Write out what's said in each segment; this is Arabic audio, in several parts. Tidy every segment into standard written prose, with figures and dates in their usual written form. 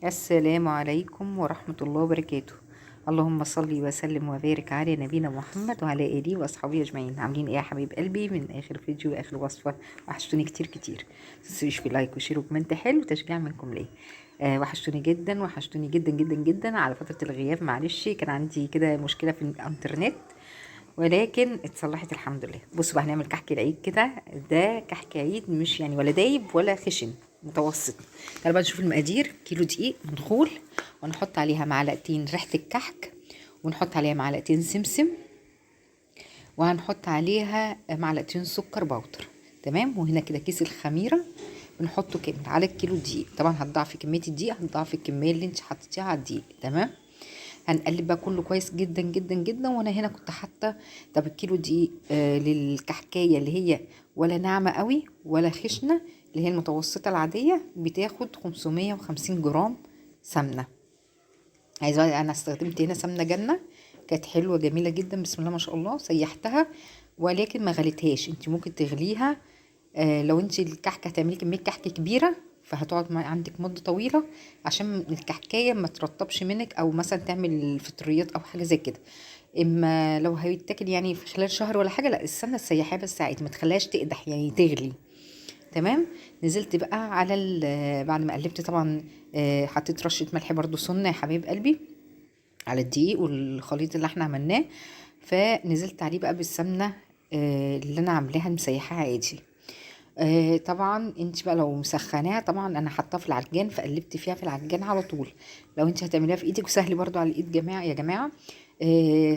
السلام عليكم ورحمة الله وبركاته. اللهم صل وسلم وبارك على نبينا محمد وعلى آله وأصحابه أجمعين. عاملين إيه يا حبيب قلبي؟ من آخر فيديو وآخر وصفة وحشتوني كتير كتير. متنسوش في لايك وشير وكومنت حلو وتشجيع منكم ليا. وحشتوني جدا وحشتوني جدا جدا جدا. على فترة الغياب معلش كان عندي كده مشكلة في الانترنت، ولكن اتصلحت الحمد لله. بصوا بقى هنعمل كحك العيد كده. ده كحك عيد مش يعني ولا دايب ولا خشن، متوسط. تعالوا بقى نشوف المقادير. كيلو دقيق منخول، ونحط عليها معلقتين ريحة الكحك، ونحط عليها معلقتين سمسم، وهنحط عليها معلقتين سكر بودر. تمام. وهنا كده كيس الخميرة بنحطه كامل على الكيلو دقيق. طبعا هتضاعفي كمية الدقيق، هتضاعفي الكمية اللي انت حطيتيها على الدقيق. تمام. هنقلب بقى كله كويس جدا جدا جدا. وانا هنا كنت حاطه، طب الكيلو دي للكحكايه اللي هي ولا ناعمه قوي ولا خشنه، اللي هي المتوسطه العاديه، بتاخد 550 جرام سمنه. عايزه انا استخدمت هنا سمنه جنه، كانت حلوه جميله جدا بسم الله ما شاء الله. سيحتها ولكن ما غليتهاش. انت ممكن تغليها لو انت الكحكه هتعملي كميه كحك كبيره فهتقعد عندك مده طويله، عشان الكحكايه ما ترطبش منك، او مثلا تعمل فطريات او حاجه زي كده. اما لو هيتاكل يعني في خلال شهر ولا حاجه، لا السمنه تسيحيها بس عادي، ما تخليهاش تقدح يعني تغلي. تمام. نزلت بقى على بعد ما قلبت طبعا حطيت رشه ملح برضو سنه يا حبيب قلبي على الدقيق والخليط اللي احنا عملناه. فنزلت عليه بقى بالسمنه اللي انا عاملاها مسيحاها عادي. طبعا انت بقى لو مسخناها، طبعا انا حاطاها في العجان فقلبت فيها في العجان على طول. لو انت هتعمليها في ايدك وسهل برضو على الايد جماعه يا جماعه.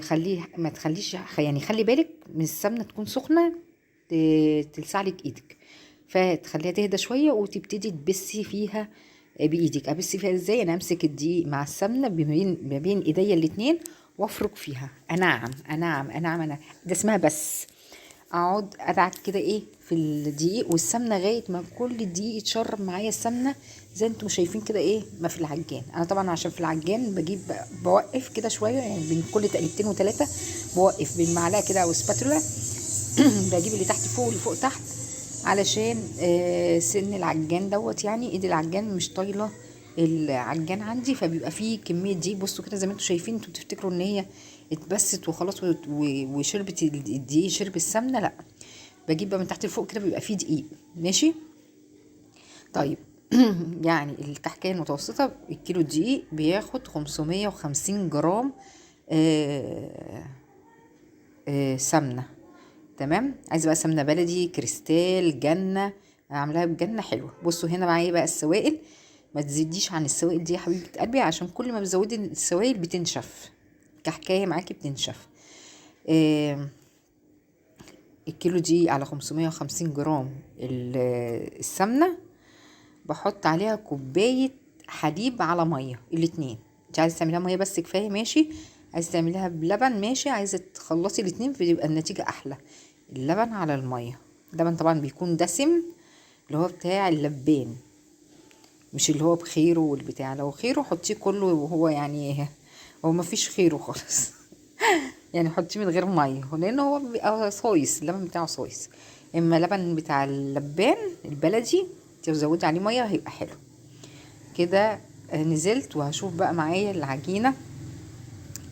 خليه ما تخليش يعني خلي بالك من السمنه تكون سخنه تلسع لك ايدك، فتخليها تهدى شويه وتبتدي تبسي فيها بايدك. ابس فيها ازاي؟ انا امسك الدقيق مع السمنه ما بين ايديا الاتنين وافرك فيها، انعم انعم انعم انعم. ده اسمها بس. اقعد ادعك كده ايه في الدقيق والسمنه لغايه ما كل الدقيق يتشرب معايا السمنه، زي انتم شايفين كده ايه ما في العجان. انا طبعا عشان في العجان بجيب بوقف كده شويه، يعني بين كل تقليبتين وثلاثه بوقف بالمعلقه كده او سباتولا. بجيب اللي تحت فوق واللي فوق تحت، علشان سن العجان دوت، يعني ايد العجان مش طايله العجان عندي، فبيبقى فيه كميه دقيق. بصوا كده زي ما انتم شايفين. انتوا بتفتكروا ان هي اتبست وخلاص وشربت الدقيق شرب السمنه، لا، بجيب بقى من تحت لفوق كده بيبقى فيه دقيق. ماشي. طيب. يعني الكحكايه المتوسطه الكيلو دقيق بياخد 550 جرام سمنه. تمام. عايزه بقى سمنه بلدي كريستال جنه، عاملاها بجنه حلوه. بصوا هنا معايا بقى السوائل. ما تزيديش عن السوائل دي يا حبيبه قلبي، عشان كل ما بتزودي السوائل بتنشف الكحكايه معاكي، بتنشف. آه الكيلو دي على 550 جرام السمنه، بحط عليها كوبايه حليب على ميه الاتنين. انت عايزه تعمليها ميه بس كفايه ماشي، عايزه تعمليها بلبن ماشي، عايزه تخلصي الاتنين بيبقى النتيجه احلى. اللبن على الميه. اللبن طبعا بيكون دسم، اللي هو بتاع اللبان، مش اللي هو بخيره والبتاع. لو خيره حطيه كله وهو يعني هو ما فيش خيره خالص. يعني حطيه من غير ميه لان هو بيبقى صايص، اللبن بتاعه صايص. اما اللبن بتاع اللبان البلدي تزودي عليه ميه هيبقى حلو كده. نزلت وهشوف بقى معايا العجينه.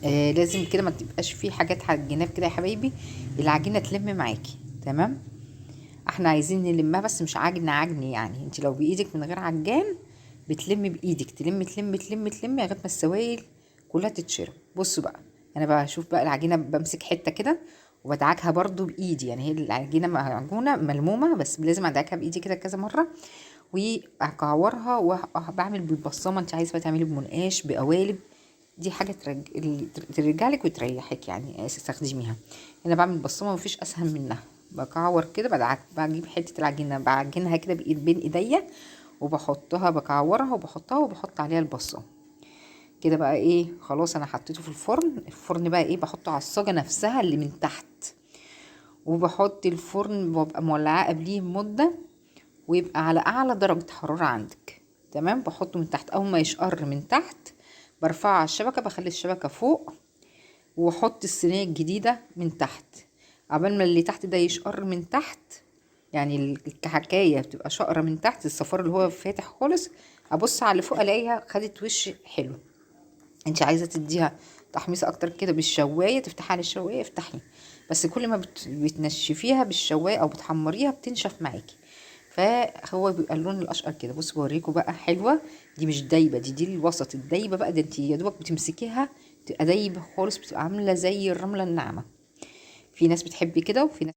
لازم كده ما تبقاش فيه حاجات على الجناب كده يا حبايبي، العجينه تلم معاكي. تمام. احنا عايزين نلمها بس مش عجن عجن، يعني انت لو بايدك من غير عجان بتلمي بايدك، تلم تلم تلم تلم لغايه ما السوائل كلها تتشرب. بصوا بقى انا بقى هشوف بقى العجينه، بمسك حته كده وبدعكها برضو بايدي. يعني هي العجينه معجونه ملمومه بس لازم ادعكها بايدي كده كذا مره، واكعورها وبعمل بالبصامه. انت عايزه بقى تعملي بمنقاش بقوالب، دي حاجه ترجع لك وتريحك، يعني استخدميها. انا بعمل بصامه مفيش اسهل منها. بكعور كده بدعك، بجيب حته العجينه بعجنها كده بين ايديا وبحطها، بكعورها وبحطها وبحط عليها البصامه. كده بقى ايه خلاص انا حطيته في الفرن. الفرن بقى ايه بحطه على الصاجه نفسها اللي من تحت، وبحط الفرن ببقى مولعاه قبليه مده، ويبقى على اعلى درجه حراره عندك. تمام. بحطه من تحت، اول ما يشقر من تحت برفعه على الشبكه، بخلي الشبكه فوق، واحط الصينيه الجديده من تحت. عبال ما اللي تحت ده يشقر من تحت، يعني الكحكايه بتبقى شقره من تحت، الصفار اللي هو فاتح خالص، ابص على اللي فوق الاقيها خدت وش حلو. انت عايزه تديها تحميصه اكتر كده بالشوايه، تفتحي على الشوايه افتحي، بس كل ما بتنشفيها بالشوايه او بتحمريها بتنشف معاكي. فهو بيبقى اللون الاشقر كده. بصوا بوريكم بقى حلوه. دي مش دايبه، دي الوسط. الدايبه بقى ده انت يا دوبك بتمسكيها تبقى دايبه خالص، بتبقى عامله زي الرمله الناعمه. في ناس بتحب كده وفي ناس